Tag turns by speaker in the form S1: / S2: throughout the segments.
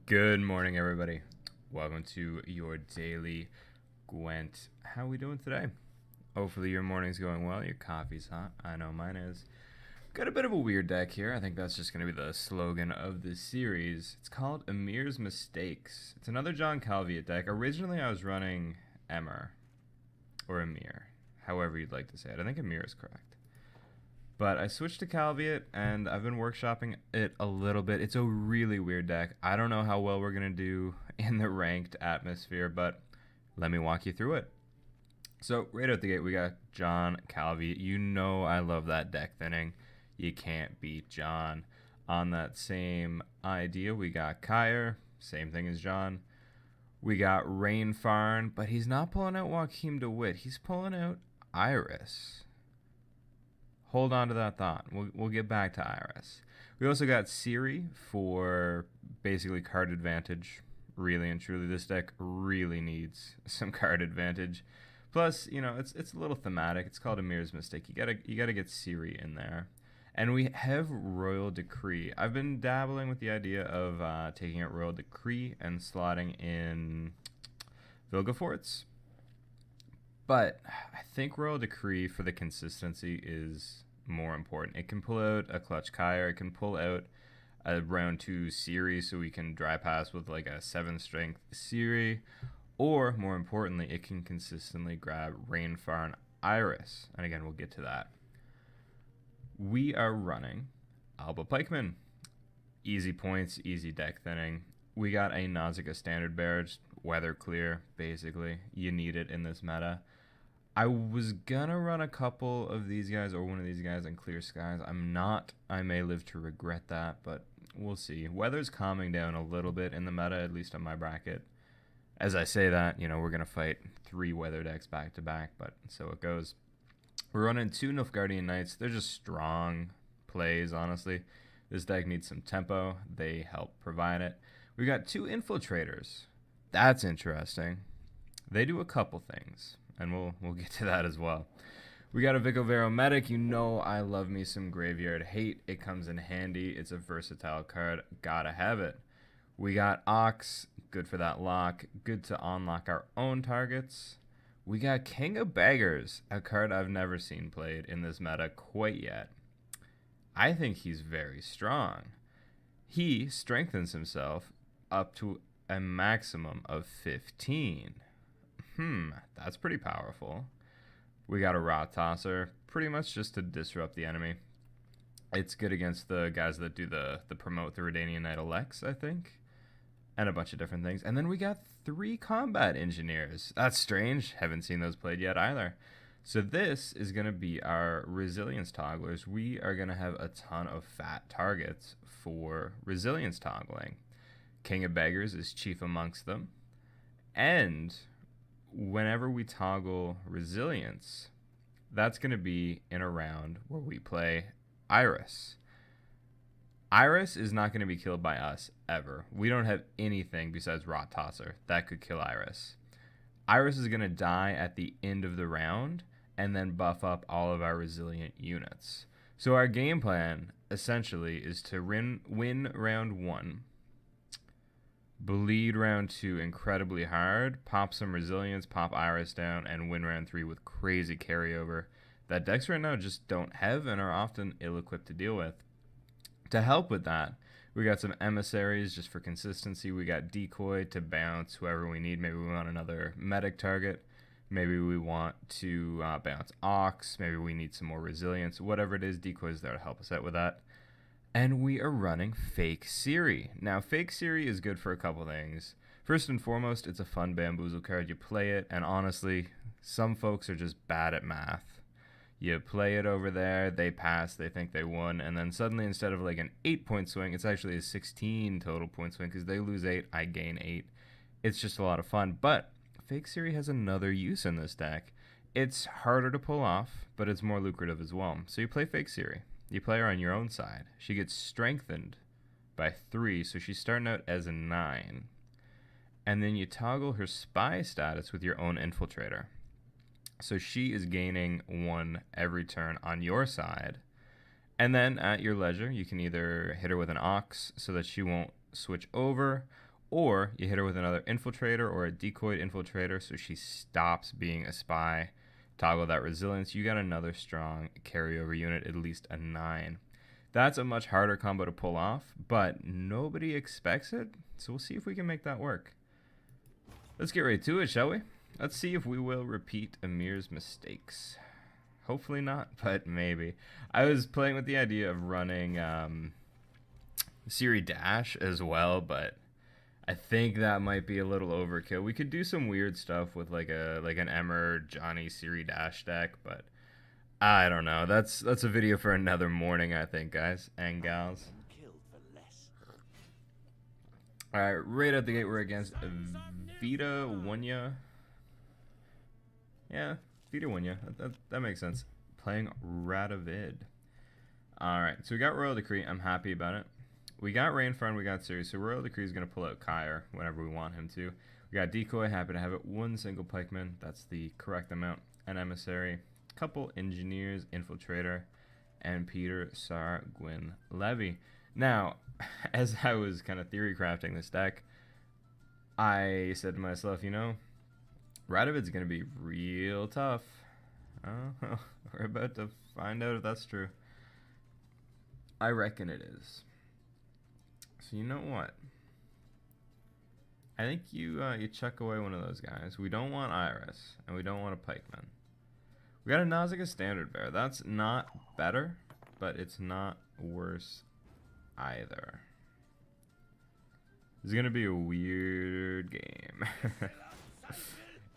S1: Good morning, everybody. Welcome to your daily Gwent. How we doing today? Hopefully your morning's going well, your coffee's hot. I know mine is. Got a bit of a weird deck here. I think that's just going to be the slogan of this series. It's called Emhyr's Mistakes. It's another John Calviet deck. Originally I was running Emhyr, or Emhyr, however you'd like to say it. I think Emhyr is correct. But I switched to Calviet, and I've been workshopping it a little bit. It's a really weird deck. I don't know how well we're going to do in the ranked atmosphere, but let me walk you through it. So right out the gate, we got John Calviet. You know I love that deck thinning. You can't beat John. On that same idea, we got Kyre, same thing as John. We got Rainfarn, but he's not pulling out Joachim de Witt. He's pulling out Iris. Hold on to that thought. We'll get back to Iris. We also got Ciri for basically card advantage. Really and truly, this deck really needs some card advantage. Plus, you know, it's a little thematic. It's called Emhyr's Mistake. You gotta get Ciri in there. And we have Royal Decree. I've been dabbling with the idea of taking out Royal Decree and slotting in Vilgefortz. But I think Royal Decree for the consistency is more important. It can pull out a clutch Kyre. It can pull out a round 2 Ciri, so we can dry pass with like a 7 strength Ciri. Or, more importantly, it can consistently grab Rainfarn Iris. And again, we'll get to that. We are running Alba Pikeman. Easy points, easy deck thinning. We got a Nausicaa Standard Bearer, just weather clear, basically. You need it in this meta. I was gonna run a couple of these guys or one of these guys in Clear Skies. I'm not. I may live to regret that, but we'll see. Weather's calming down a little bit in the meta, at least on my bracket. As I say that, you know, we're gonna fight 3 weather decks back to back, but so it goes. We're running 2 Nilfgaardian Knights. They're just strong plays, honestly. This deck needs some tempo. They help provide it. We got 2 Infiltrators. That's interesting. They do a couple things, and we'll get to that as well. We got a Vicovero Medic. You know I love me some Graveyard Hate. It comes in handy. It's a versatile card. Gotta have it. We got Ox. Good for that lock. Good to unlock our own targets. We got King of Beggars, a card I've never seen played in this meta quite yet. I think he's very strong. He strengthens himself up to a maximum of 15. That's pretty powerful. We got a Rot Tosser, pretty much just to disrupt the enemy. It's good against the guys that do the promote the Redanian Knight Alex, I think. And a bunch of different things. And then we got 3 Combat Engineers. That's strange. Haven't seen those played yet either. So this is going to be our Resilience Togglers. We are going to have a ton of fat targets for Resilience toggling. King of Beggars is chief amongst them. And whenever we toggle Resilience, that's going to be in a round where we play Iris. Iris is not going to be killed by us ever. We don't have anything besides Rot Tosser that could kill Iris. Iris is going to die at the end of the round and then buff up all of our resilient units. So our game plan essentially is to win round 1, bleed round 2 incredibly hard, pop some resilience, pop Iris down, and win round 3 with crazy carryover that decks right now just don't have and are often ill-equipped to deal with. To help with that, we got some emissaries just for consistency. We got decoy to bounce whoever we need. Maybe we want another medic target. Maybe we want to bounce Ox. Maybe we need some more resilience. Whatever it is, decoy's there to help us out with that. And we are running Fake Ciri. Now, Fake Ciri is good for a couple things. First and foremost, it's a fun bamboozle card. You play it, and honestly, some folks are just bad at math. You play it over there, they pass, they think they won, and then suddenly instead of like an 8-point swing, it's actually a 16 total point swing because they lose 8, I gain 8. It's just a lot of fun, but Fake Ciri has another use in this deck. It's harder to pull off, but it's more lucrative as well. So you play Fake Ciri. You play her on your own side. She gets strengthened by 3, so she's starting out as a 9. And then you toggle her spy status with your own infiltrator. So she is gaining 1 every turn on your side. And then at your leisure, you can either hit her with an Ox so that she won't switch over, Or you hit her with another infiltrator or a decoyed infiltrator so she stops being a spy. Toggle that resilience. You got another strong carryover unit, at least a 9. That's a much harder combo to pull off, but nobody expects it, so we'll see if we can make that work. Let's get right to it, shall we? Let's see if we will repeat Emhyr's mistakes. Hopefully not, but maybe. I was playing with the idea of running Siri Dash as well, but I think that might be a little overkill. We could do some weird stuff with like an Emhyr Johnny Siri Dash deck, but I don't know. That's a video for another morning, I think, guys and gals. All right, right out the gate, we're against Vita Wunya. Yeah, Vita Wunya. That makes sense. Playing Radovid. All right, so we got Royal Decree. I'm happy about it. We got Rainfront, we got Siri, so Royal Decree is going to pull out Kyre whenever we want him to. We got Decoy, happy to have it. 1 single pikeman, that's the correct amount. An Emissary, couple Engineers, Infiltrator, and Peter, Sar, Gwyn, Levy. Now, as I was kind of theory crafting this deck, I said to myself, you know, Radovid's going to be real tough. Oh, we're about to find out if that's true. I reckon it is. So you know what? I think you chuck away one of those guys. We don't want Iris, and we don't want a pikeman. We got a Nausicaa Standard Bearer. That's not better, but it's not worse either. This is gonna be a weird game.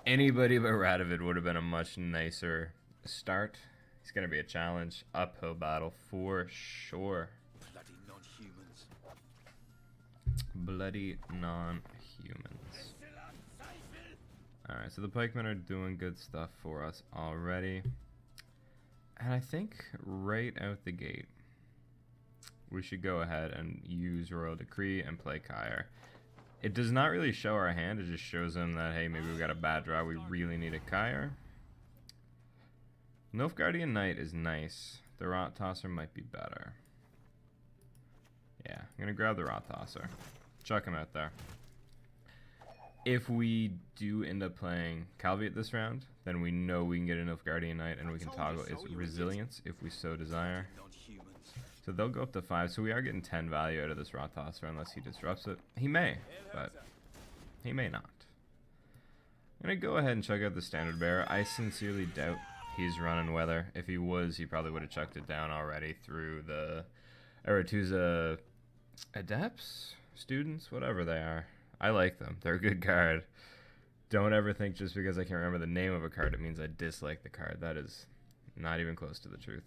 S1: Anybody but Radovid would have been a much nicer start. It's gonna be a challenge, uphill battle for sure. Bloody non-humans. Alright, so the pikemen are doing good stuff for us already. And I think right out the gate, we should go ahead and use Royal Decree and play Kyre. It does not really show our hand, it just shows them that, hey, maybe we got a bad draw, we really need a Kyre. Nilfgaardian Knight is nice. The Rot Tosser might be better. Yeah, I'm gonna grab the Rot Tosser. Chuck him out there. If we do end up playing Calviate this round, then we know we can get a Nilfgaardian Knight and we can toggle its resilience if we so desire. So they'll go up to 5, so we are getting 10 value out of this Rot Tosser unless he disrupts it. He may, but he may not. I'm gonna go ahead and check out the Standard Bearer. I sincerely doubt he's running Weather. If he was, he probably would have chucked it down already through the Aretuza Adepts? Students? Whatever they are. I like them. They're a good card. Don't ever think just because I can't remember the name of a card it means I dislike the card. That is not even close to the truth.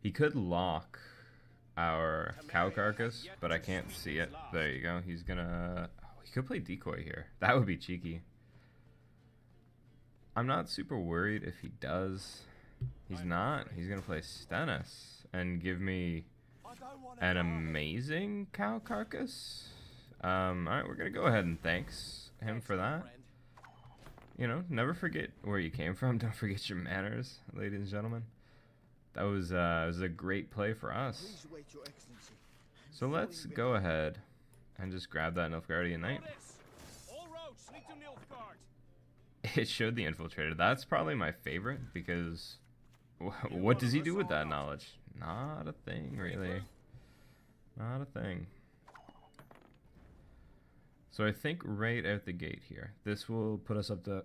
S1: He could lock our cow carcass, but I can't see it. There you go. He's gonna... Oh, he could play Decoy here. That would be cheeky. I'm not super worried if he does. He's not. He's gonna play Stennis and give me an amazing cow carcass. Alright, we're gonna go ahead and thanks him for that. You know, never forget where you came from. Don't forget your manners, ladies and gentlemen. That was a great play for us. So let's go ahead and just grab that Nilfgaardian Knight. It showed the Infiltrator. That's probably my favorite because what does he do with that knowledge? Not a thing, really. Not a thing. So I think right out the gate here, this will put us up to...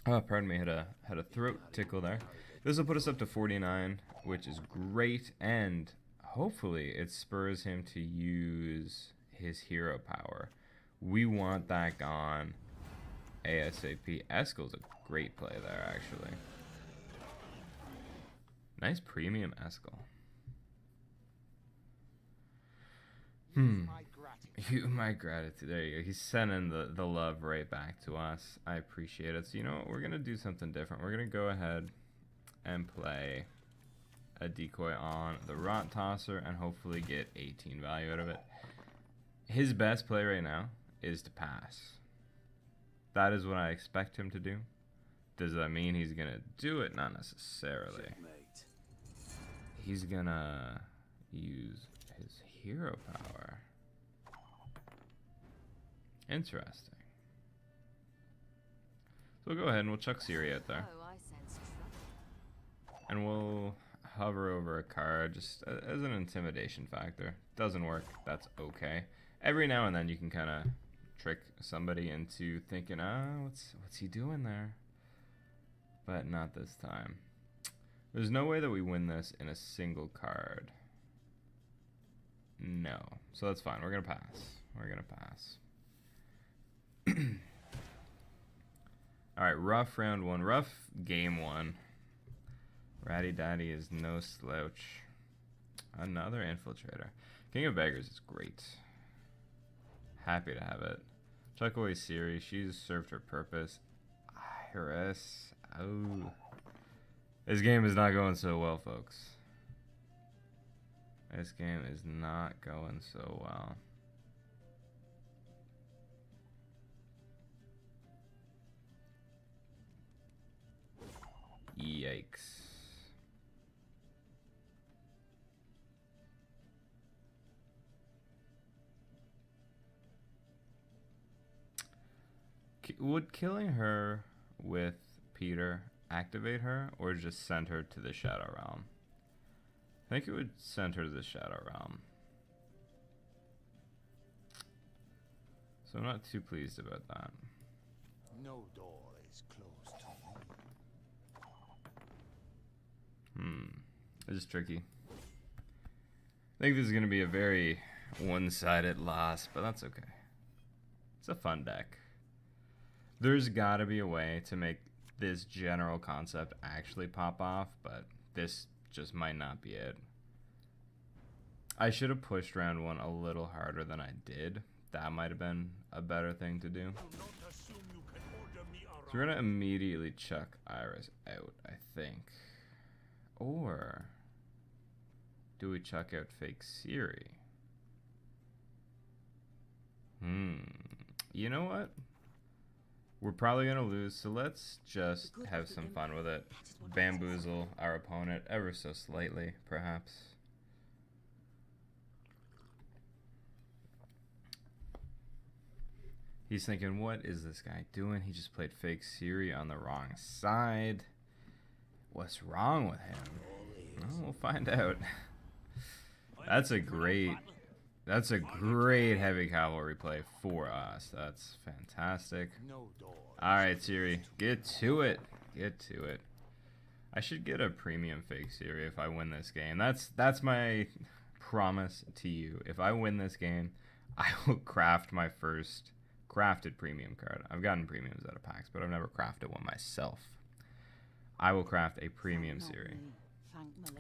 S1: Oh, pardon me, had a throat tickle there. This will put us up to 49, which is great, and hopefully it spurs him to use his hero power. We want that gone ASAP. Eskel's a great play there, actually. Nice premium Eskel. My gratitude. There you go. He's sending the love right back to us. I appreciate it. So you know what? We're going to do something different. We're going to go ahead and play a decoy on the Rot Tosser and hopefully get 18 value out of it. His best play right now is to pass. That is what I expect him to do. Does that mean he's going to do it? Not necessarily. He's going to use his hero power. Interesting. So we'll go ahead and we'll chuck Siri out there. And we'll hover over a card just as an intimidation factor. Doesn't work, that's okay. Every now and then you can kind of trick somebody into thinking, what's he doing there? But not this time. There's no way that we win this in a single card. No. So that's fine. We're going to pass. We're going to pass. Alright, rough round one. Rough game one. Ratty Daddy is no slouch. Another infiltrator. King of Beggars is great. Happy to have it. Chuck away Siri. She's served her purpose. Iris. Oh. This game is not going so well, folks. This game is not going so well. Yikes. Would killing her with Peter activate her, or just send her to the Shadow Realm? I think it would send her to the Shadow Realm. So I'm not too pleased about that.
S2: No door is closed to
S1: you. This is tricky. I think this is going to be a very one-sided loss, but that's okay. It's a fun deck. There's got to be a way to make this general concept actually pop off, but this just might not be it. I should have pushed round one a little harder than I did. That might have been a better thing to do. So we're going to immediately chuck Iris out, I think. Or do we chuck out fake Siri? You know what? We're probably going to lose, so let's just have some fun with it. Bamboozle our opponent ever so slightly, perhaps. He's thinking, what is this guy doing? He just played fake Siri on the wrong side. What's wrong with him? Well, we'll find out. That's a great heavy cavalry play for us. That's fantastic. Alright, Siri, get to it. Get to it. I should get a premium fake Siri if I win this game. That's my promise to you. If I win this game, I will craft my first crafted premium card. I've gotten premiums out of packs, but I've never crafted one myself. I will craft a premium Siri.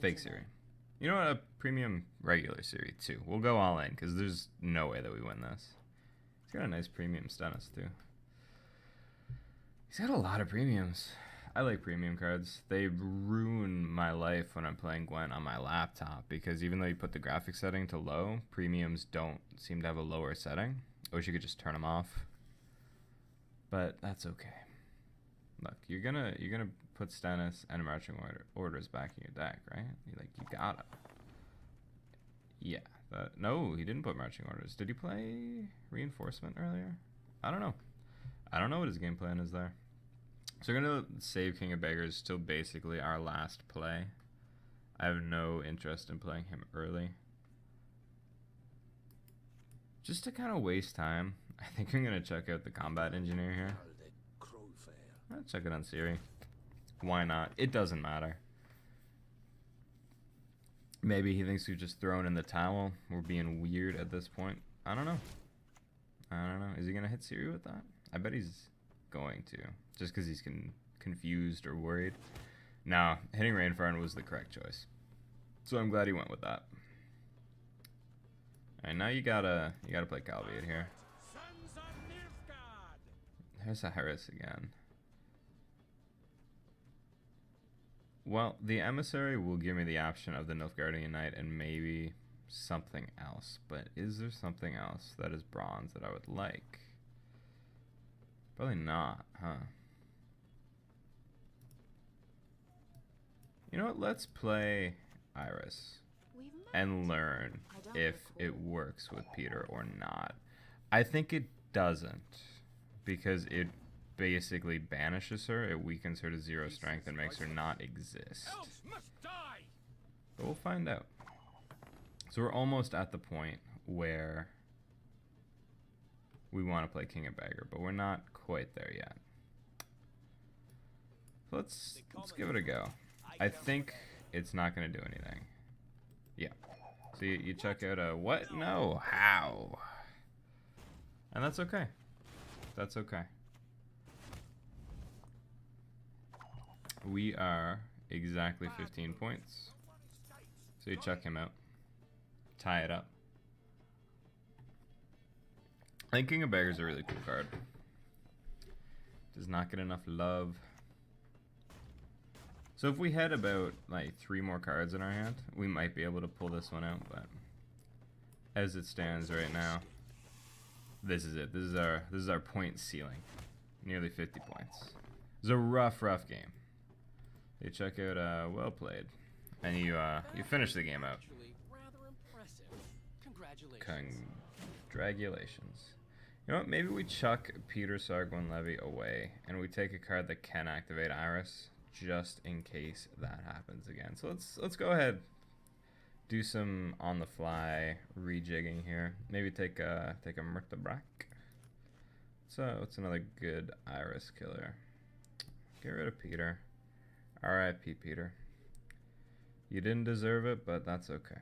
S1: Fake Siri. You know what? A premium regular Siri, too. We'll go all in, because there's no way that we win this. He's got a nice premium Stennis, too. He's got a lot of premiums. I like premium cards. They ruin my life when I'm playing Gwent on my laptop, because even though you put the graphics setting to low, premiums don't seem to have a lower setting. I wish you could just turn them off. But that's okay. Look, you're gonna put Stennis and marching orders back in your deck, right? You gotta. Yeah. No, he didn't put marching orders. Did he play reinforcement earlier? I don't know. I don't know what his game plan is there. So we're gonna save King of Beggars till basically our last play. I have no interest in playing him early. Just to kind of waste time, I think I'm gonna check out the combat engineer here. I'll check it on Siri. Why not? It doesn't matter. Maybe he thinks we've just thrown in the towel. We're being weird at this point. I don't know. I don't know. Is he going to hit Siri with that? I bet he's going to. Just because he's confused or worried. No, hitting Rainfarn was the correct choice. So I'm glad he went with that. Alright, now you gotta play Calviate here. There's a Harris again. Well, the Emissary will give me the option of the Nilfgaardian Knight and maybe something else. But is there something else that is bronze that I would like? Probably not, huh? You know what? Let's play Iris. and learn if it works with Peter or not. I think it doesn't, because it basically banishes her, it weakens her to 0 strength and makes her not exist. But we'll find out. So we're almost at the point where we want to play King of Beggar, but we're not quite there yet. So let's give it a go. I think it's not going to do anything. Yeah. So you check out a what? No, how? And that's okay. That's okay. We are exactly 15 points. So you chuck him out. Tie it up. I think King of Beggar's a really cool card. Does not get enough love. So if we had about like 3 more cards in our hand, we might be able to pull this one out, but as it stands right now, this is it. This is our point ceiling. Nearly 50 points. It was a rough game. You check out well played. And you finish the game out. Congratulations. You know what? Maybe we chuck Peter Sargon Levy away and we take a card that can activate Iris, just in case that happens again. So let's go ahead, do some on the fly rejigging here. Maybe take a Murtabrak. So what's another good Iris killer? Get rid of Peter. R.I.P. Peter. You didn't deserve it, but that's okay.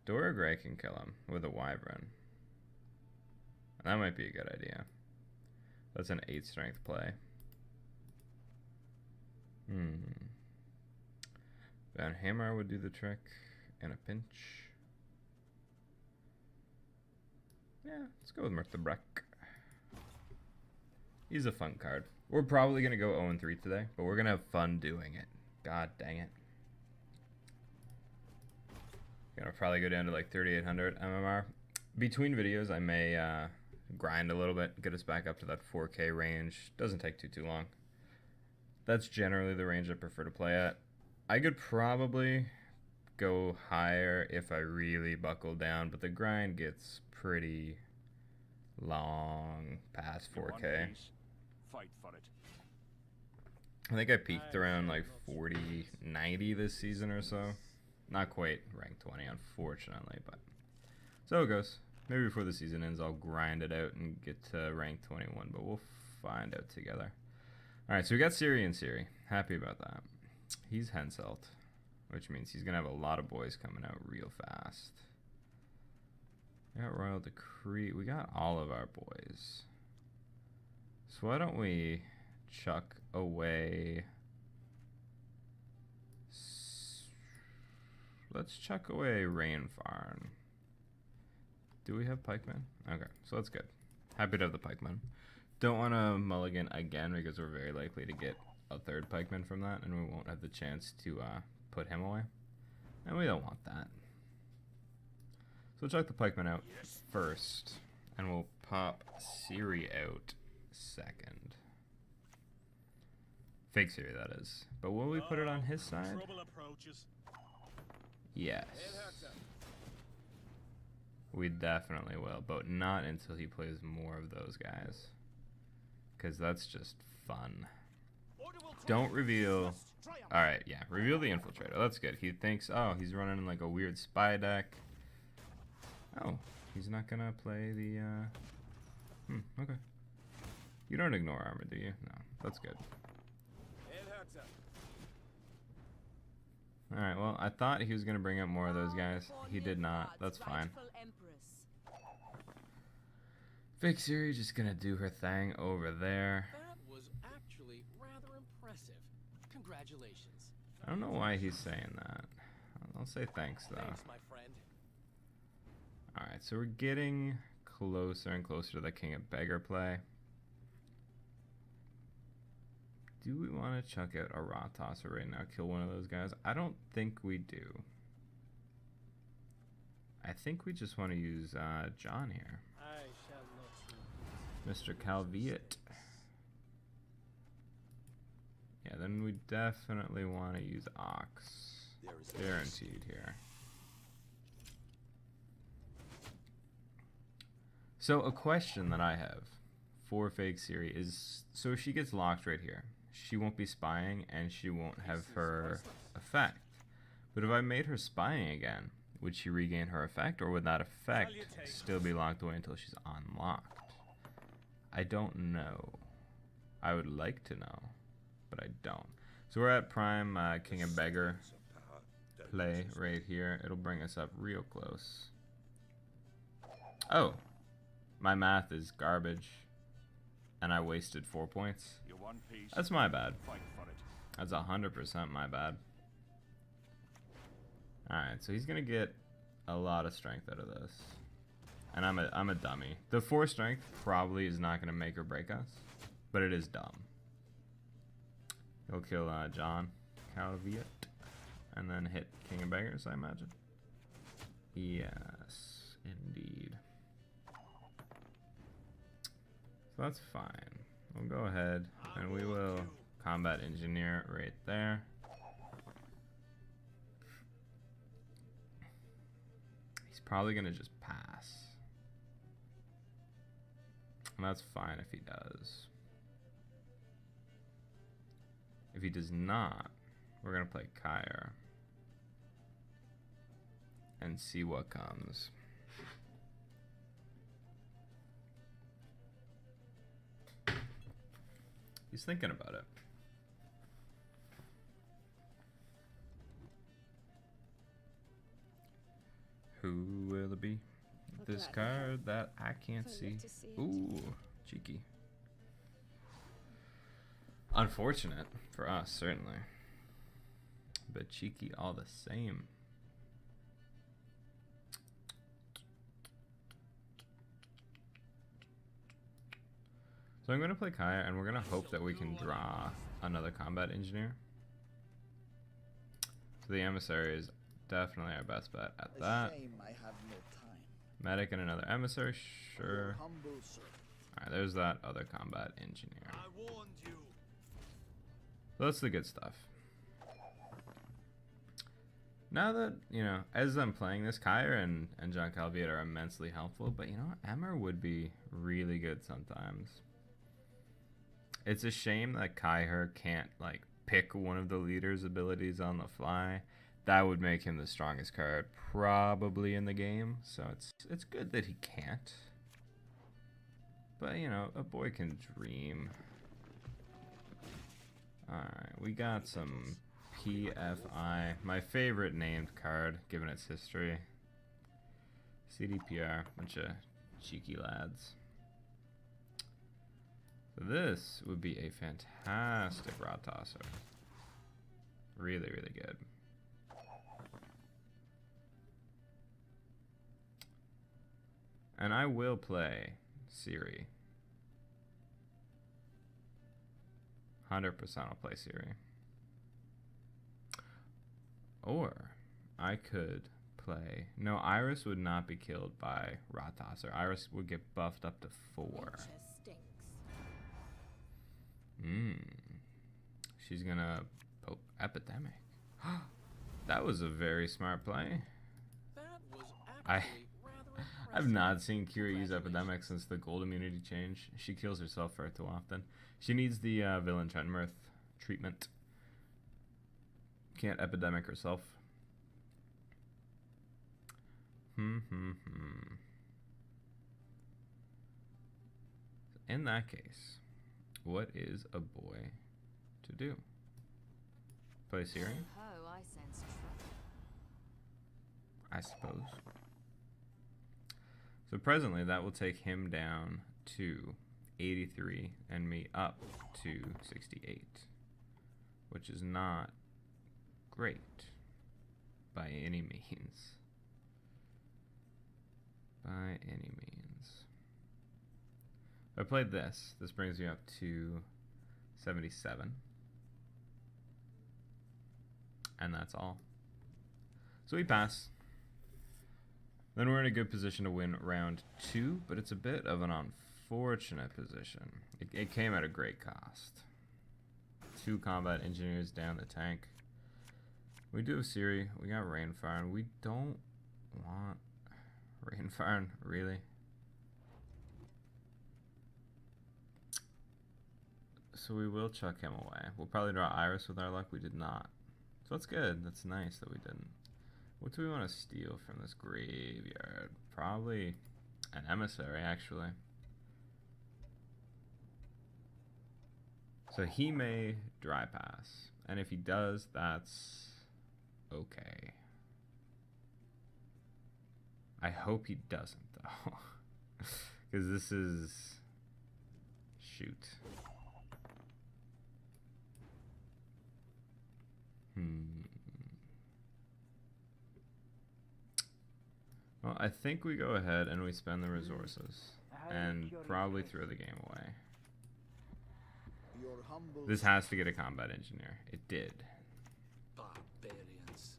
S1: Dora Gray can kill him with a Wyvern. That might be a good idea. That's an 8 strength play. Van Hammer would do the trick in a pinch. Yeah, let's go with Murtabrak. He's a fun card. We're probably going to go 0-3 today, but we're going to have fun doing it. God dang it. Gonna probably go down to like 3,800 MMR. Between videos, I may grind a little bit, get us back up to that 4K range. Doesn't take too long. That's generally the range I prefer to play at. I could probably go higher if I really buckle down, but the grind gets pretty long past 4K.
S2: Fight for it.
S1: I think I peaked around like 40, 90 this season or so. Not quite rank 20, unfortunately, but so it goes. Maybe before the season ends, I'll grind it out and get to rank 21, but we'll find out together. All right, so we got Siri and Siri. Happy about that. He's Henselt, which means he's going to have a lot of boys coming out real fast. We got Royal Decree. We got all of our boys. So why don't we chuck away... Let's chuck away Rainfarn. Do we have Pikemen? Okay, so that's good. Happy to have the Pikemen. Don't want to mulligan again because we're very likely to get a 3rd Pikeman from that, and we won't have the chance to put him away. And we don't want that. So we'll chuck the Pikeman out first, and we'll pop Siri out second. Fake Siri, that is. But will we put it on his side? Yes. We definitely will, but not until he plays more of those guys. Because that's just fun. Don't reveal... Alright, yeah, reveal the Infiltrator. That's good. He thinks, oh, he's running in like a weird spy deck. Oh, he's not gonna play the... okay. You don't ignore armor, do you? No, that's good. Alright, well, I thought he was going to bring up more of those guys. He did not. That's fine. Fake Siri just going to do her thing over there.
S3: That was actually rather impressive. Congratulations.
S1: I don't know why he's saying that. I'll say thanks, though.
S3: Thanks, my friend.
S1: Alright, so we're getting closer and closer to the King of Beggar play. Do we want to chuck out a Raw Tosser right now? Kill one of those guys? I don't think we do. I think we just want to use John here.
S4: I shall not.
S1: Mr. Calviet. Yeah, then we definitely want to use Ox.
S2: There is
S1: guaranteed here. So a question that I have for fake Siri is, so if she gets locked right here, she won't be spying and she won't have her effect. But if I made her spying again, would she regain her effect, or would that effect still be locked away until she's unlocked? I don't know. I would like to know, but I don't. So we're at Prime King and Beggar play right here. It'll bring us up real close. Oh, my math is garbage, and I wasted 4 points. That's my bad. That's 100% my bad. Alright, so he's gonna get a lot of strength out of this. And I'm a dummy. The 4 strength probably is not gonna make or break us, but it is dumb. He'll kill John Calviet and then hit King of Beggars, I imagine. Yes, indeed. So that's fine. We'll go ahead and we will combat engineer right there. He's probably gonna just pass. And that's fine if he does. If he does not, we're gonna play Kyre and see what comes. He's thinking about it. Who will it be? This card that I can't see. Ooh, cheeky. Unfortunate for us, certainly. But cheeky all the same. So I'm going to play Kaya, and we're going to hope that we can draw another combat engineer. So the emissary is definitely our best bet at that. Medic and another emissary, sure. Alright, there's that other combat engineer. So that's the good stuff. Now that, you know, as I'm playing this, Kaya and John Calviet are immensely helpful, but you know, Emhyr would be really good sometimes. It's a shame that Kyher can't, like, pick one of the leader's abilities on the fly. That would make him the strongest card probably in the game. So it's good that he can't. But, you know, a boy can dream. Alright, we got some PFI. My favorite named card, given its history. CDPR, bunch of cheeky lads. So this would be a fantastic rod tosser. Really, really good. And I will play Siri. 100% I'll play Siri. Or I could play... No, Iris would not be killed by rod tosser. Iris would get buffed up to 4. She's gonna... Oh, epidemic. That was a very smart play. I've not seen Kira use epidemic since the gold immunity change. She kills herself far too often. She needs the villain Trenmirth treatment. Can't epidemic herself. In that case, what is a boy to do? Play Siri?
S5: Oh, I sense trouble.
S1: I suppose. So presently that will take him down to 83 and me up to 68, which is not great by any means. By any means. If I played this, this brings me up to 77. And that's all. So we pass. Then we're in a good position to win round 2, but it's a bit of an unfortunate position. It came at a great cost. 2 combat engineers down the tank. We do have Siri. We got Rainfire, and we don't want Rainfire, really. So we will chuck him away. We'll probably draw Iris with our luck. We did not. So that's good. That's nice that we didn't. What do we want to steal from this graveyard? Probably an emissary, actually. So he may dry pass. And if he does, that's okay. I hope he doesn't, though. Because this is... Shoot. Well, I think we go ahead and we spend the resources. And probably throw the game away. This has to get a combat engineer. It did.
S2: Barbarians.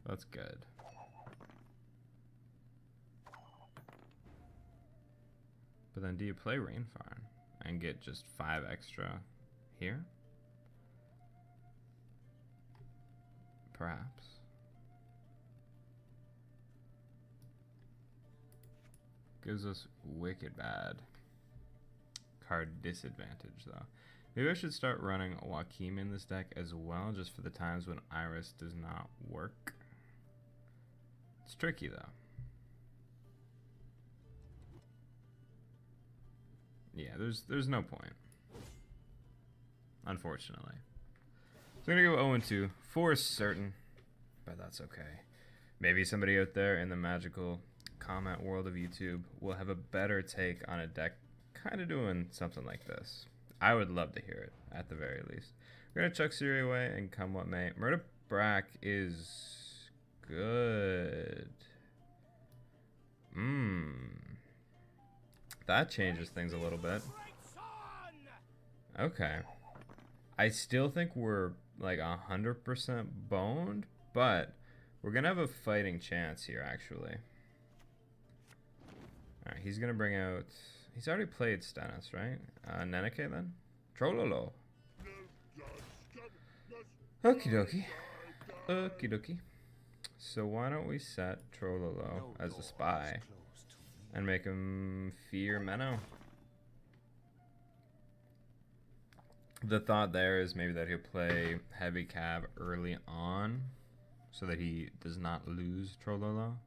S1: That's good. But then do you play Rainfire and get just 5 extra here? Perhaps. Gives us wicked bad card disadvantage, though. Maybe I should start running Joachim in this deck as well, just for the times when Iris does not work. It's tricky, though. Yeah, there's no point, unfortunately. So I'm gonna go 0-2 for certain, but that's okay. Maybe somebody out there in the magical comment world of YouTube will have a better take on a deck kind of doing something like this. I would love to hear it, at the very least. We're gonna chuck Siri away and come what may. Murder Brack is good. That changes things a little bit. Okay. I still think we're like 100% boned, but we're gonna have a fighting chance here, actually. Alright, he's gonna bring out... He's already played Stennis, right? Neneke then? Trollolo. Okie dokie. Okie dokie. So why don't we set Trollolo as a spy and make him fear Menno? The thought there is maybe that he'll play heavy cav early on so that he does not lose Trollolo.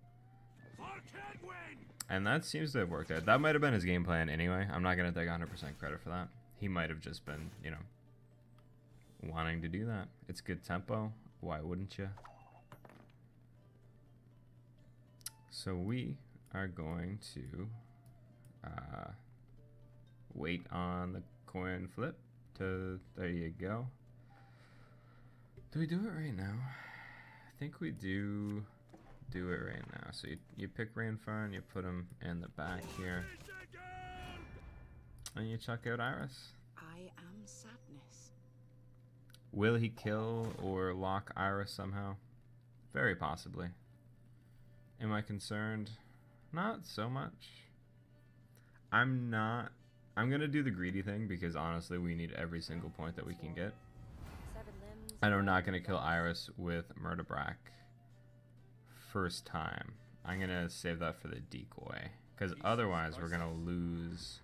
S1: And that seems to have worked out. That might have been his game plan anyway. I'm not going to take 100% credit for that. He might have just been, you know, wanting to do that. It's good tempo. Why wouldn't you? So we are going to wait on the coin flip. There you go. Do we do it right now? I think we do it right now. So you pick Rainfire and you put him in the back here. And you chuck out Iris.
S5: I am sadness.
S1: Will he kill or lock Iris somehow? Very possibly. Am I concerned? Not so much. I'm not. I'm going to do the greedy thing because honestly we need every single point that we can get. And I'm not going to kill Iris with Murder Brack first time. I'm going to save that for the decoy because otherwise we're going to lose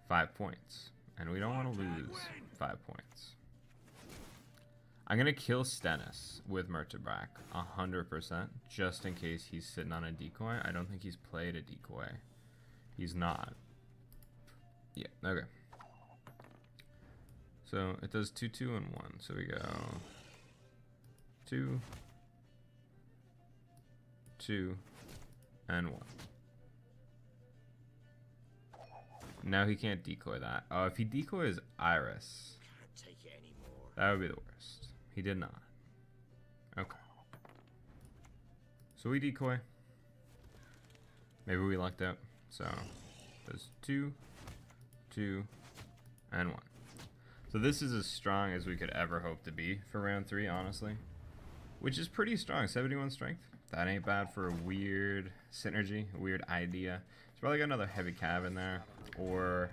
S1: 5 points. And we don't want to lose 5 points. I'm going to kill Stennis with Murder Brack 100% just in case he's sitting on a decoy. I don't think he's played a decoy. He's not. Yeah, okay. So it does 2, 2, and 1. So we go 2, 2, and 1. Now he can't decoy that. Oh, if he decoys Iris,
S2: Can't take it anymore.
S1: that would be the worst. He did not. Okay. So we decoy. Maybe we lucked out. So there's 2, 2, and 1. So this is as strong as we could ever hope to be for round 3, honestly. Which is pretty strong. 71 strength. That ain't bad for a weird synergy, a weird idea. He's probably got another heavy cav in there. Or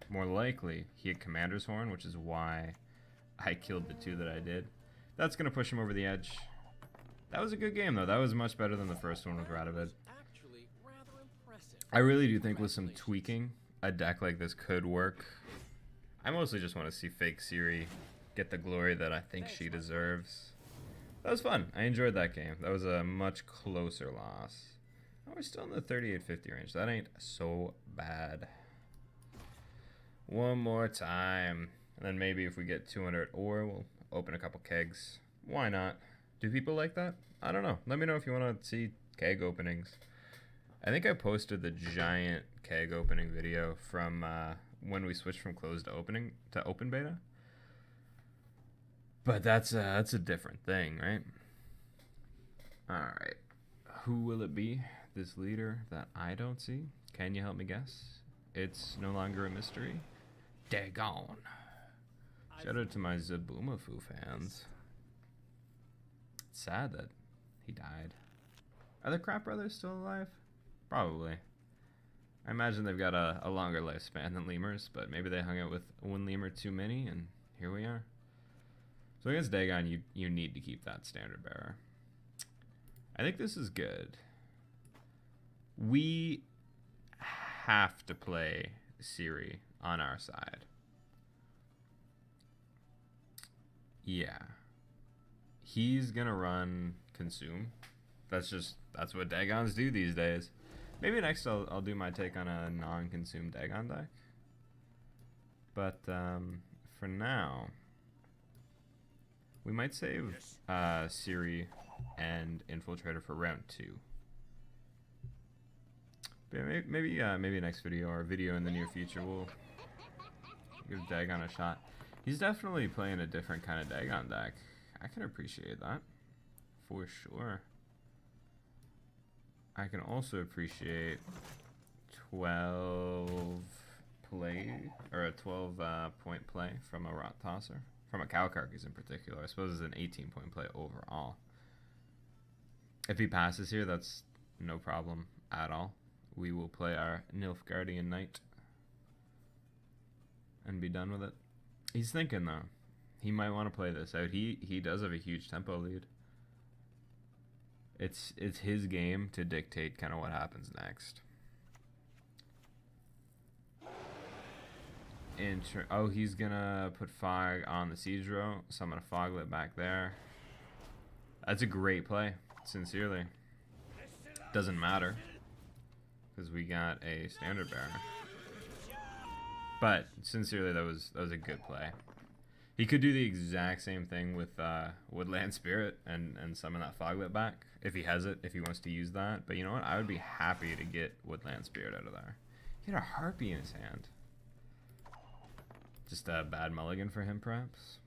S1: more likely, he had Commander's Horn, which is why I killed the 2 that I did. That's going to push him over the edge. That was a good game, though. That was much better than the first one with Radovid.
S3: Actually, rather impressive.
S1: I really do think with some tweaking, a deck like this could work. I mostly just want to see fake Ciri get the glory that I think she deserves. That was fun. I enjoyed that game. That was a much closer loss. Oh, we're still in the 38-50 range. That ain't so bad. One more time. And then maybe if we get 200 ore, we'll open a couple kegs. Why not? Do people like that? I don't know. Let me know if you want to see keg openings. I think I posted the giant keg opening video from when we switched from closed to open beta. But that's a different thing, right? Alright. Who will it be? This leader that I don't see? Can you help me guess? It's no longer a mystery. Dagon. Shout out to my Zaboomafoo fans. It's sad that he died. Are the Crap Brothers still alive? Probably. I imagine they've got a longer lifespan than lemurs, but maybe they hung out with one lemur too many, and here we are. So against Dagon, you need to keep that standard bearer. I think this is good. We have to play Ciri on our side. Yeah. He's gonna run Consume. That's what Dagons do these days. Maybe next I'll do my take on a non-consume Dagon deck. But for now, we might save Ciri and Infiltrator for round 2. But maybe next video or a video in the near future we'll give Dagon a shot. He's definitely playing a different kind of Dagon deck. I can appreciate that for sure. I can also appreciate 12 play or a 12 point play from a Rot Tosser, from a Cow Carcass in particular. I suppose it's an 18-point play overall. If he passes here, that's no problem at all. We will play our Nilfgaardian Knight and be done with it. He's thinking though. He might want to play this out. He does have a huge tempo lead. It's his game to dictate kind of what happens next. Oh, he's gonna put Fog on the Siege Row, so I'm gonna Foglet back there. That's a great play, sincerely. Doesn't matter, because we got a standard bearer. But sincerely, that was a good play. He could do the exact same thing with Woodland Spirit and summon that Foglet back if he has it, if he wants to use that. But you know what? I would be happy to get Woodland Spirit out of there. He had a Harpy in his hand. Just a bad mulligan for him, perhaps?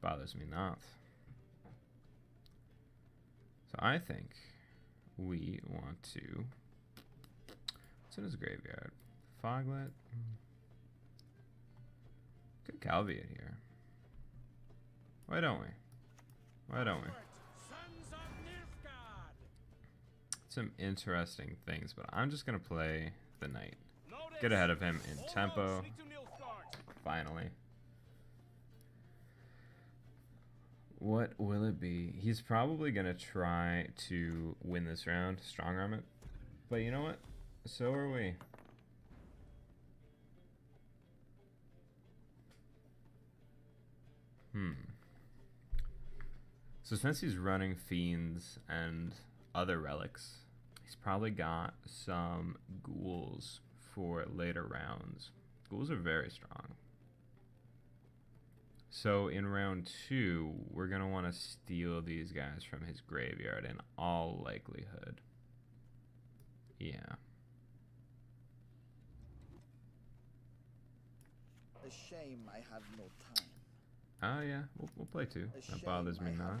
S1: Bothers me not. So I think we want to... What's in his graveyard? Foglet? Good Calviate here. Why don't we? Why don't we? Some interesting things, but I'm just gonna play the Knight. Get ahead of him in tempo. Finally. What will it be? He's probably gonna try to win this round, strong arm it. But you know what? So are we. So since he's running Fiends and other relics, he's probably got some ghouls for later rounds. Ghouls are very strong. So in round 2, we're going to want to steal these guys from his graveyard in all likelihood. Yeah.
S6: A shame I have no time.
S1: Oh yeah, we'll play 2. That bothers me not.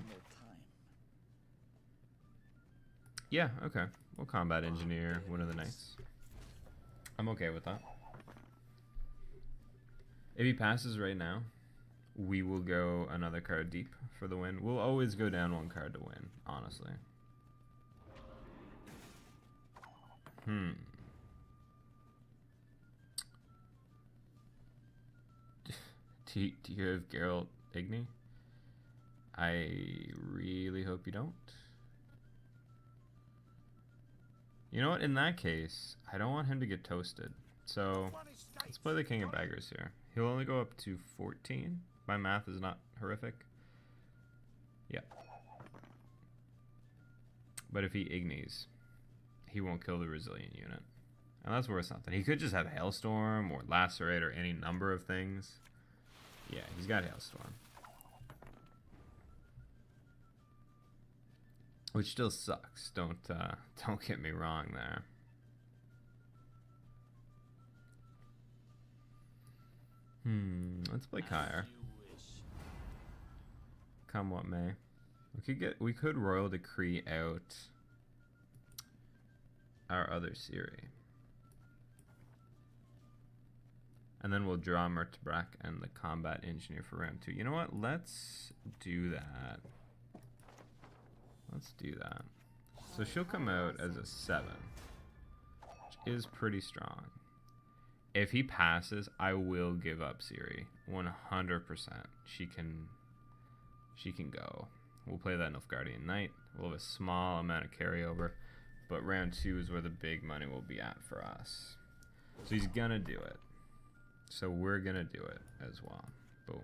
S1: Yeah, okay. We'll combat engineer one of the knights. I'm okay with that. If he passes right now, we will go another card deep for the win. We'll always go down 1 card to win, honestly. Do you have Geralt Igni? I really hope you don't. You know what? In that case, I don't want him to get toasted. So let's play the King of Beggars here. He'll only go up to 14. My math is not horrific. Yeah. But if he ignies, he won't kill the resilient unit. And that's worth something. He could just have Hailstorm or Lacerate or any number of things. Yeah, he's got Hailstorm. Which still sucks. Don't get me wrong there. Let's play Kyre. Come what may. We could Royal Decree out our other Siri. And then we'll draw Mertebrak and the Combat Engineer for round 2. You know what? Let's do that. Let's do that. So she'll come out as a 7, which is pretty strong. If he passes, I will give up Siri. 100%. She can go. We'll play that Nilfgaardian Knight. We'll have a small amount of carryover, but round 2 is where the big money will be at for us. So he's gonna do it. So we're gonna do it as well. Boom.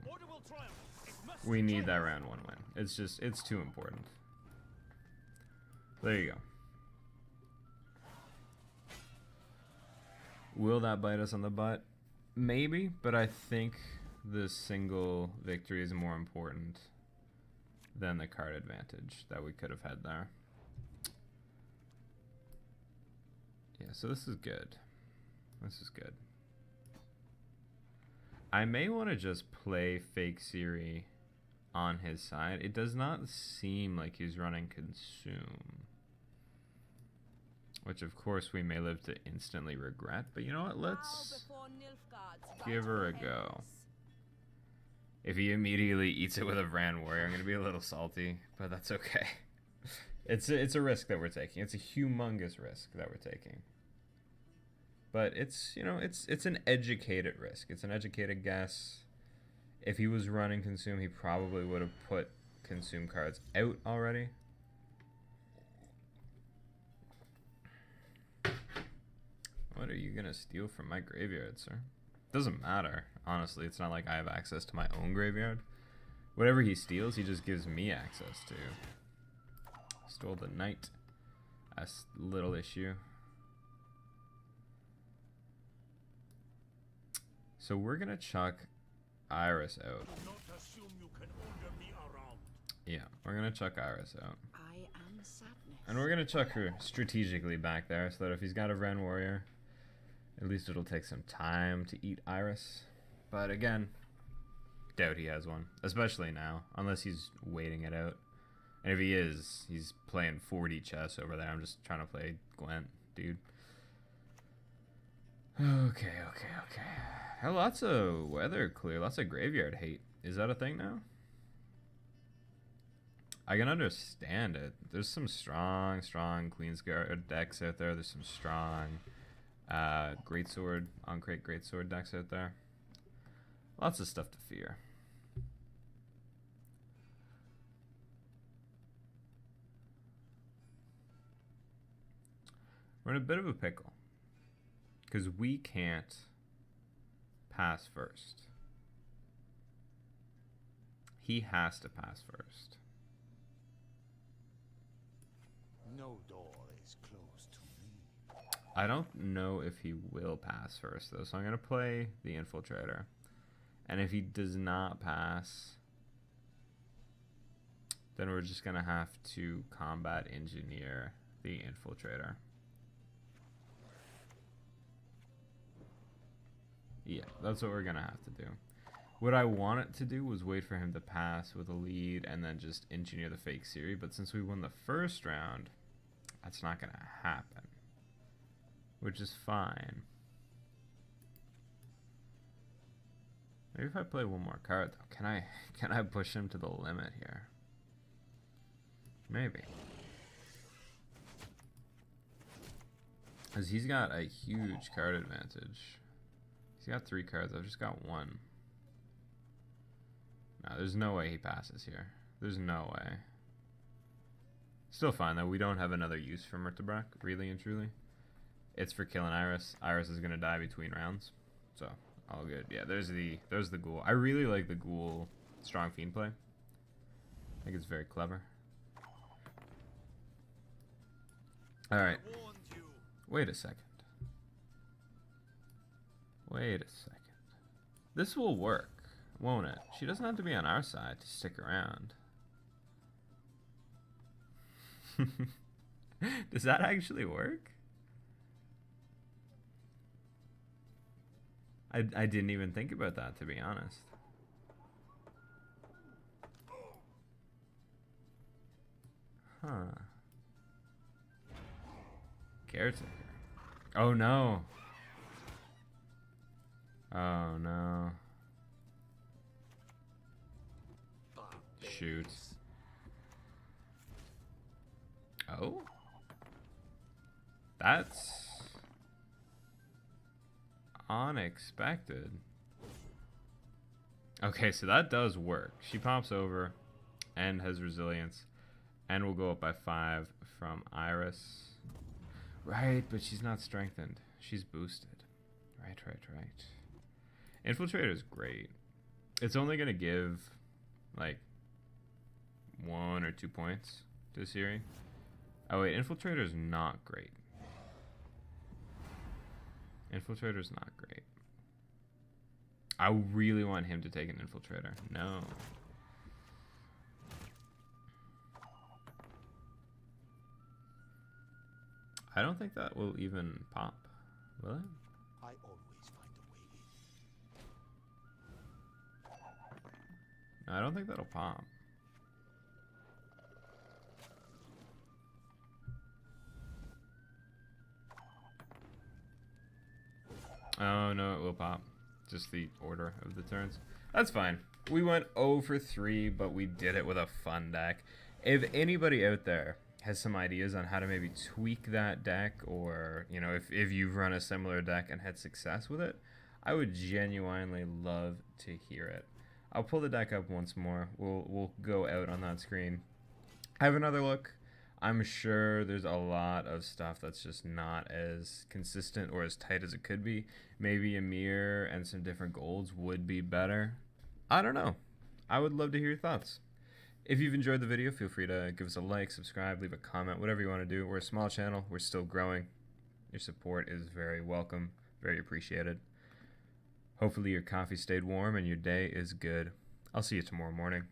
S1: We need that round 1 win. It's too important. There you go. Will that bite us on the butt? Maybe, but I think the single victory is more important than the card advantage that we could have had there. Yeah, so this is good. This is good. I may want to just play fake Siri on his side. It does not seem like he's running Consume. Which, of course, we may live to instantly regret. But you know what? Let's give her a go. If he immediately eats it with a Vran Warrior, I'm going to be a little salty. But that's okay. It's a risk that we're taking. It's a humongous risk that we're taking. But it's, you know, it's an educated risk. It's an educated guess. If he was running Consume, he probably would have put Consume cards out already. What are you going to steal from my graveyard, sir? Doesn't matter. Honestly, it's not like I have access to my own graveyard. Whatever he steals, he just gives me access to. Stole the Knight. That's a little issue. So we're going to chuck Iris out. Yeah, we're going to chuck Iris out.
S5: I am sadness.
S1: And we're going to chuck her strategically back there so that if he's got a Vran Warrior, at least it'll take some time to eat Iris. But again, doubt he has one. Especially now, unless he's waiting it out. And if he is, he's playing 4D chess over there. I'm just trying to play Gwent, dude. Okay. Lots of weather clear, lots of graveyard hate. Is that a thing now? I can understand it. There's some strong Queensguard decks out there. There's some strong Greatsword, on-crate Greatsword decks out there. Lots of stuff to fear. We're in a bit of a pickle. Because we can't pass first. He has to pass first.
S2: No door is closed to me.
S1: I don't know if he will pass first, though, so I'm going to play the Infiltrator. And if he does not pass, then we're just going to have to Combat Engineer the Infiltrator. Yeah, that's what we're going to have to do. What I wanted to do was wait for him to pass with a lead and then just engineer the fake Siri, but since we won the first round, that's not going to happen. Which is fine. Maybe if I play one more card, though. Can I push him to the limit here? Maybe. Because he's got a huge card advantage. He's got 3 cards. I've just got 1. No, there's no way he passes here. There's no way. Still fine though. We don't have another use for Murtabrak, really and truly. It's for killing Iris. Iris is gonna die between rounds, so all good. Yeah, there's the ghoul. I really like the ghoul strong fiend play. I think it's very clever. All right. Wait a second. Wait a second. This will work, won't it? She doesn't have to be on our side to stick around. Does that actually work? I didn't even think about that, to be honest. Huh. Caretaker. Oh no. Oh no. Shoot. Oh? That's unexpected. Okay, so that does work. She pops over and has resilience and will go up by 5 from Iris. Right, but she's not strengthened. She's boosted. Right. Infiltrator is great. It's only going to give like 1 or 2 points to Siri. Oh wait, Infiltrator is not great. Infiltrator's not great. I really want him to take an Infiltrator. No. I don't think that will even pop. Will it?
S2: I always find a way in.
S1: No, I don't think that'll pop. Oh no, it will pop. Just the order of the turns. That's fine. We went 0 for 3, but we did it with a fun deck. If anybody out there has some ideas on how to maybe tweak that deck, or you know, if you've run a similar deck and had success with it, I would genuinely love to hear it. I'll pull the deck up once more. We'll go out on that screen. Have another look. I'm sure there's a lot of stuff that's just not as consistent or as tight as it could be. Maybe Emhyr and some different golds would be better. I don't know. I would love to hear your thoughts. If you've enjoyed the video, feel free to give us a like, subscribe, leave a comment, whatever you want to do. We're a small channel. We're still growing. Your support is very welcome, very appreciated. Hopefully your coffee stayed warm and your day is good. I'll see you tomorrow morning.